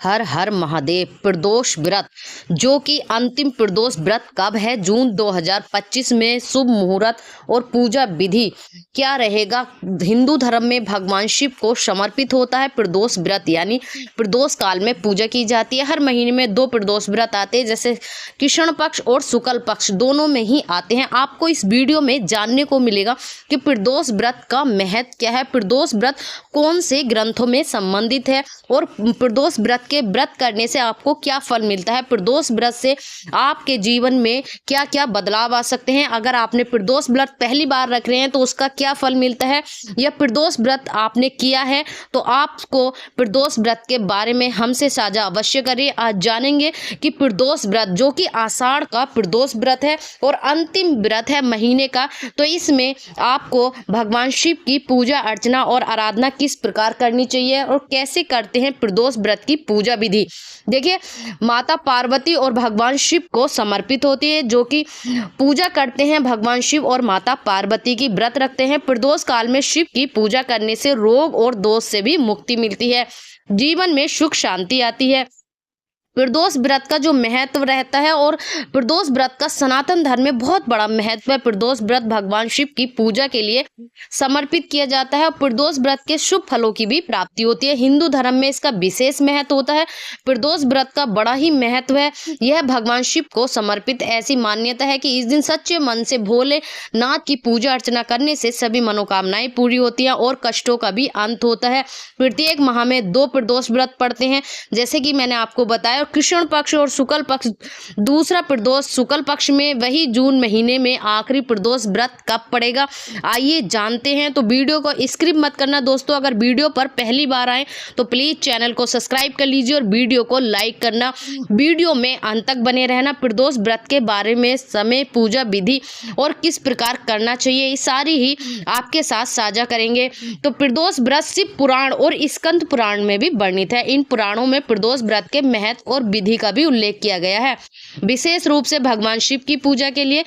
हर हर महादेव। प्रदोष व्रत, जो कि अंतिम प्रदोष व्रत कब है? जून 2025 में। शुभ मुहूर्त और पूजा विधि क्या रहेगा? हिंदू धर्म में भगवान शिव को समर्पित होता है प्रदोष व्रत, यानी प्रदोष काल में पूजा की जाती है। हर महीने में 2 प्रदोष व्रत आते हैं, जैसे कृष्ण पक्ष और शुक्ल पक्ष, दोनों में ही आते हैं। आपको इस वीडियो में जानने को मिलेगा कि प्रदोष व्रत का महत्व क्या है, प्रदोष व्रत कौन से ग्रंथों में संबंधित है और प्रदोष व्रत के व्रत करने से आपको क्या फल मिलता है, प्रदोष व्रत से आपके जीवन में क्या क्या बदलाव आ सकते हैं, अगर आपने प्रदोष व्रत पहली बार रख रहे हैं तो उसका क्या फल मिलता है, या प्रदोष व्रत आपने किया है तो आपको प्रदोष व्रत के बारे में हमसे साझा अवश्य करिए। आज जानेंगे कि प्रदोष व्रत, जो कि आषाढ़ का प्रदोष व्रत है और अंतिम व्रत है महीने का, तो इसमें आपको भगवान शिव की पूजा अर्चना और आराधना किस प्रकार करनी चाहिए और कैसे करते हैं प्रदोष व्रत की पूजा विधि। देखिए, माता पार्वती और भगवान शिव को समर्पित होती है, जो कि पूजा करते हैं भगवान शिव और माता पार्वती की, व्रत रखते हैं। प्रदोष काल में शिव की पूजा करने से रोग और दोष से भी मुक्ति मिलती है, जीवन में सुख शांति आती है। प्रदोष व्रत का जो महत्व रहता है, और प्रदोष व्रत का सनातन धर्म में बहुत बड़ा महत्व है। प्रदोष व्रत भगवान शिव की पूजा के लिए समर्पित किया जाता है और प्रदोष व्रत के शुभ फलों की भी प्राप्ति होती है। हिंदू धर्म में इसका विशेष महत्व होता है। प्रदोष व्रत का बड़ा ही महत्व है। यह भगवान शिव को समर्पित ऐसी मान्यता है कि इस दिन सच्चे मन से भोलेनाथ की पूजा अर्चना करने से सभी मनोकामनाएं पूरी होती हैं और कष्टों का भी अंत होता है। प्रत्येक माह में 2 प्रदोष व्रत पड़ते हैं, जैसे कि मैंने आपको बताया। कृष्ण पक्ष और शुक्ल पक्ष, दूसरा प्रदोष शुक्ल पक्ष में, वही जून महीने में आखिरी प्रदोष व्रत कब पड़ेगा, आइए जानते हैं। तो वीडियो को स्किप मत करना दोस्तों। अगर वीडियो पर पहली बार आए तो प्लीज चैनल को सब्सक्राइब कर लीजिए और वीडियो को लाइक करना। वीडियो में अंत तक बने रहना। प्रदोष व्रत के बारे में, समय, पूजा विधि और किस प्रकार करना चाहिए, ये सारी ही आपके साथ साझा करेंगे। तो प्रदोष व्रत शिव पुराण और स्कंद पुराण में भी वर्णित है। इन पुराणों में प्रदोष व्रत के महत्व और विधि का भी उल्लेख किया गया है। विशेष रूप से भगवान शिव की पूजा के लिए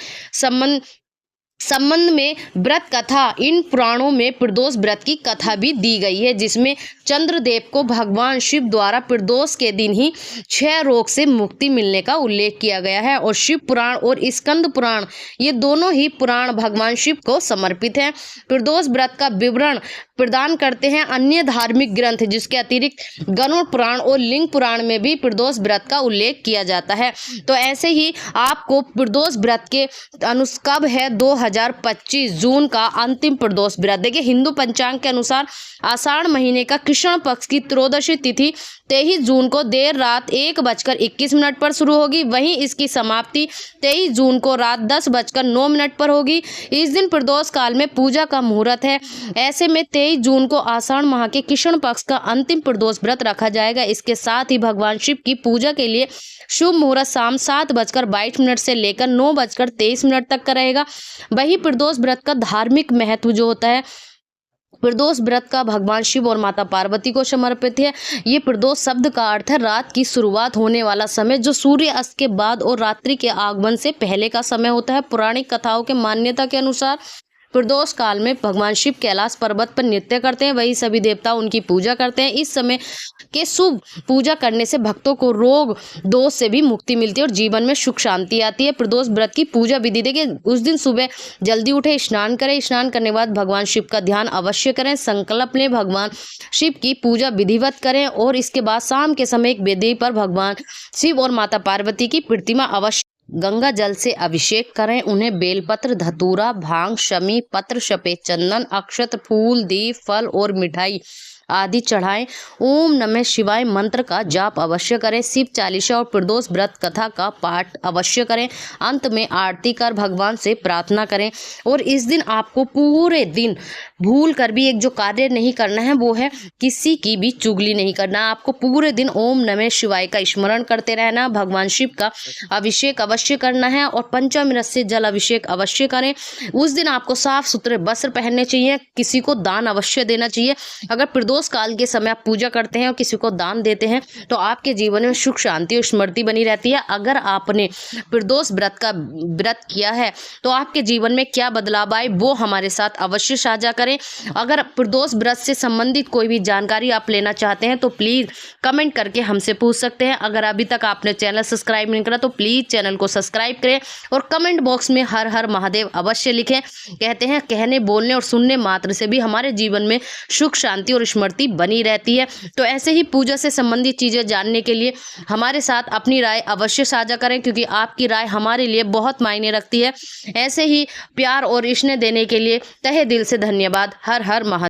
संबंध में व्रत कथा, इन पुराणों में प्रदोष व्रत की कथा भी दी गई है, जिसमें चंद्रदेव को भगवान शिव द्वारा प्रदोष के दिन ही क्षय रोग से मुक्ति मिलने का उल्लेख किया गया है। और शिव पुराण और स्कंद पुराण, ये दोनों ही पुराण भगवान शिव को समर्पित हैं। प्रदोष व्रत का विवरण प्रदान करते हैं अन्य धार्मिक ग्रंथ, जिसके अतिरिक्त गरुड़ पुराण और लिंग पुराण में भी प्रदोष व्रत का उल्लेख किया जाता है। तो ऐसे ही आपको प्रदोष व्रत के कब है? 2025 जून का अंतिम प्रदोष व्रत। देखिए, हिंदू पंचांग के अनुसार आषाढ़ महीने का कृष्ण पक्ष की त्रयोदशी तिथि 23 जून को देर रात 1:21 पर शुरू होगी। वहीं इसकी समाप्ति 23 जून को रात 10:09 पर होगी। इस दिन प्रदोष काल में पूजा का मुहूर्त है। ऐसे में 23 जून को आषाढ़ माह के कृष्ण पक्ष का अंतिम प्रदोष व्रत रखा जाएगा। इसके साथ ही भगवान शिव की पूजा के लिए शुभ मुहूर्त शाम 7:22 से लेकर 9:23 तक का रहेगा। वही प्रदोष व्रत का धार्मिक महत्व जो होता है, प्रदोष व्रत का भगवान शिव और माता पार्वती को समर्पित है। ये प्रदोष शब्द का अर्थ है रात की शुरुआत होने वाला समय, जो सूर्य अस्त के बाद और रात्रि के आगमन से पहले का समय होता है। पौराणिक कथाओं के मान्यता के अनुसार प्रदोष काल में भगवान शिव कैलाश पर्वत पर नृत्य करते हैं, वही सभी देवता उनकी पूजा करते हैं। इस समय के शुभ पूजा करने से भक्तों को रोग दोष से भी मुक्ति मिलती है और जीवन में सुख शांति आती है। प्रदोष व्रत की पूजा विधि, देखिए, उस दिन सुबह जल्दी उठे, स्नान करें। स्नान करने के बाद भगवान शिव का ध्यान अवश्य करें, संकल्प लें, भगवान शिव की पूजा विधिवत करें और इसके बाद शाम के समय एक वेदी पर भगवान शिव और माता पार्वती की प्रतिमा अवश्य गंगा जल से अभिषेक करें। उन्हें बेलपत्र, धतूरा, भांग, शमी पत्र, सफेद चंदन, अक्षत, फूल, दीप, फल और मिठाई आदि चढ़ाएं। ओम नमः शिवाय मंत्र का जाप अवश्य करें। शिव चालीसा और प्रदोष व्रत कथा का पाठ अवश्य करें। अंत में आरती कर भगवान से प्रार्थना करें। और इस दिन आपको पूरे दिन भूल कर भी एक जो कार्य नहीं करना है, वो है किसी की भी चुगली नहीं करना। आपको पूरे दिन ओम नमः शिवाय का स्मरण करते रहना, भगवान शिव का अभिषेक अवश्य करना है और पंचामृत से जल अभिषेक अवश्य करें। उस दिन आपको साफ सुथरे वस्त्र पहनने चाहिए, किसी को दान अवश्य देना चाहिए। अगर प्रदोष काल के समय आप पूजा करते हैं और किसी को दान देते हैं तो आपके जीवन में सुख शांति और स्मृति बनी रहती है। अगर आपने प्रदोष व्रत का व्रत किया है तो आपके जीवन में क्या बदलाव आए, वो हमारे साथ अवश्य साझा करें। करें। अगर प्रदोष व्रत से संबंधित कोई भी जानकारी आप लेना चाहते हैं तो प्लीज़ कमेंट करके हमसे पूछ सकते हैं। अगर अभी तक आपने चैनल सब्सक्राइब नहीं करा तो प्लीज़ चैनल को सब्सक्राइब करें और कमेंट बॉक्स में हर हर महादेव अवश्य लिखें। कहते हैं कहने बोलने और सुनने मात्र से भी हमारे जीवन में सुख शांति और स्मृति बनी रहती है। तो ऐसे ही पूजा से संबंधित चीज़ें जानने के लिए हमारे साथ अपनी राय अवश्य साझा करें, क्योंकि आपकी राय हमारे लिए बहुत मायने रखती है। ऐसे ही प्यार और स्नेह देने के लिए तहे दिल से धन्यवाद। हर हर महादेव।